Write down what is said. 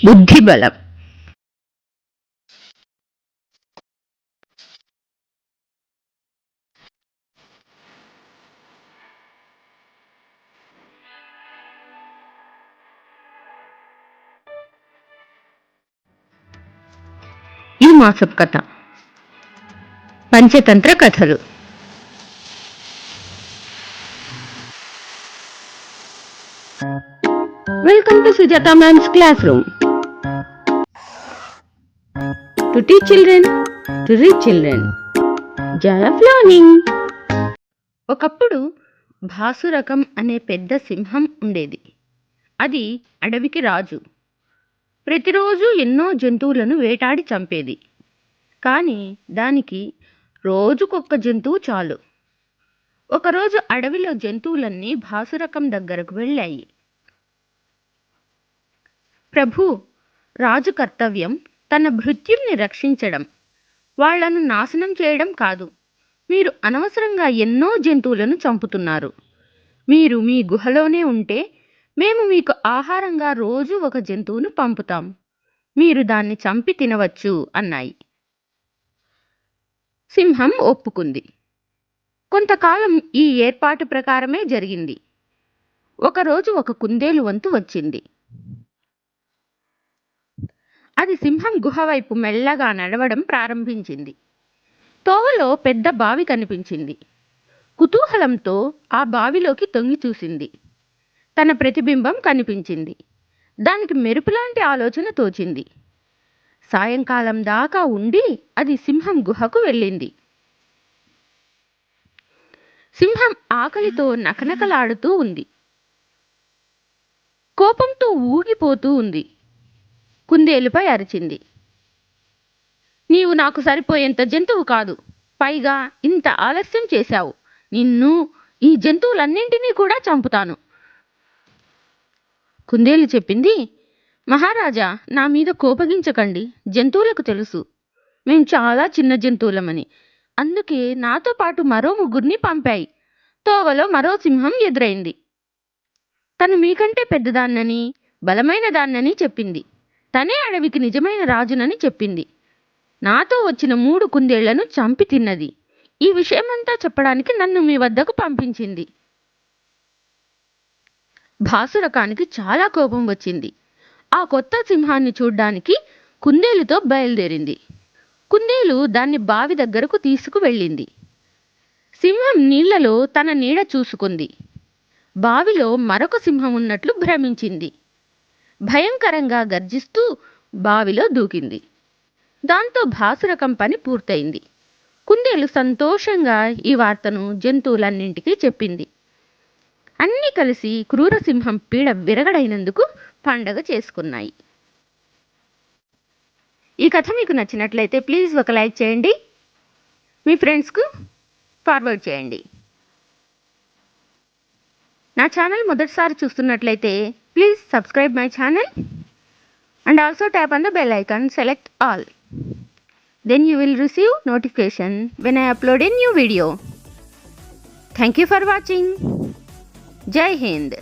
బుద్ధిబలం. ఈ మాసపు కథ పంచతంత్ర కథలు. Welcome to Sujatha ma'am's classroom. To teach children, to reach children, joy of learning. ఒకప్పుడు భాసురకం అనే పెద్ద సింహం ఉండేది. అది అడవికి రాజు. ప్రతిరోజు ఎన్నో జంతువులను వేటాడి చంపేది. కానీ దానికి రోజుకొక్క జంతువు చాలు. ఒకరోజు అడవిలో జంతువులన్నీ భాసురకం దగ్గరకు వెళ్ళాయి. ప్రభు, రాజు కర్తవ్యం తన భృత్యుల్ని రక్షించడం, వాళ్లను నాశనం చేయడం కాదు. మీరు అనవసరంగా ఎన్నో జంతువులను చంపుతున్నారు. మీరు మీ గుహలోనే ఉంటే మేము మీకు ఆహారంగా రోజు ఒక జంతువును పంపుతాం. మీరు దాన్ని చంపి తినవచ్చు అన్నాయి. సింహం ఒప్పుకుంది. కొంతకాలం ఈ ఏర్పాటు ప్రకారమే జరిగింది. ఒకరోజు ఒక కుందేలు వంతు వచ్చింది. అది సింహం గుహ వైపు మెల్లగా నడవడం ప్రారంభించింది. తోవలో పెద్ద బావి కనిపించింది. కుతూహలంతో ఆ బావిలోకి తొంగి చూసింది. తన ప్రతిబింబం కనిపించింది. దానికి మెరుపులాంటి ఆలోచన తోచింది. సాయంకాలం దాకా ఉండి అది సింహం గుహకు వెళ్ళింది. సింహం ఆకలితో నకనకలాడుతూ ఉంది. కోపంతో ఊగిపోతూ ఉంది. కుందేలుపై అరిచింది. నీవు నాకు సరిపోయేంత జంతువు కాదు, పైగా ఇంత ఆలస్యం చేశావు. నిన్ను, ఈ జంతువులన్నింటినీ కూడా చంపుతాను. కుందేలు చెప్పింది, మహారాజా, నా మీద కోపగించకండి. జంతువులకు తెలుసు మేం చాలా చిన్న జంతువులమని. అందుకే నాతో పాటు మరో 3 పంపాయి. తోవలో మరో సింహం ఎదురైంది. తను మీకంటే పెద్దదాన్నని, బలమైన దాన్నని చెప్పింది. తనే అడవికి నిజమైన రాజునని చెప్పింది. నాతో వచ్చిన 3 కుందేళ్లను చంపి తిన్నది. ఈ విషయమంతా చెప్పడానికి నన్ను మీ వద్దకు పంపించింది. భాసురకానికి చాలా కోపం వచ్చింది. ఆ కొత్త సింహాన్ని చూడ్డానికి కుందేలుతో బయలుదేరింది. కుందేలు దాన్ని బావి దగ్గరకు తీసుకువెళ్ళింది. సింహం నీళ్లలో తన నీడ చూసుకుంది. బావిలో మరొక సింహం ఉన్నట్లు భ్రమించింది. భయంకరంగా గర్జిస్తూ బావిలో దూకింది. దాంతో భాసురకం పని పూర్తయింది. కుందేలు సంతోషంగా ఈ వార్తను జంతువులన్నింటికీ చెప్పింది. అన్నీ కలిసి క్రూరసింహం పీడ విరగడైనందుకు పండగ చేసుకున్నాయి. ఈ కథ మీకు నచ్చినట్లయితే ప్లీజ్ ఒక లైక్ చేయండి. మీ ఫ్రెండ్స్కు ఫార్వర్డ్ చేయండి. నా ఛానల్ మొదటిసారి చూస్తున్నట్లయితే please subscribe my channel and also tap on the bell icon, select all. Then you will receive notification when I upload a new video. Thank you for watching. Jai Hind.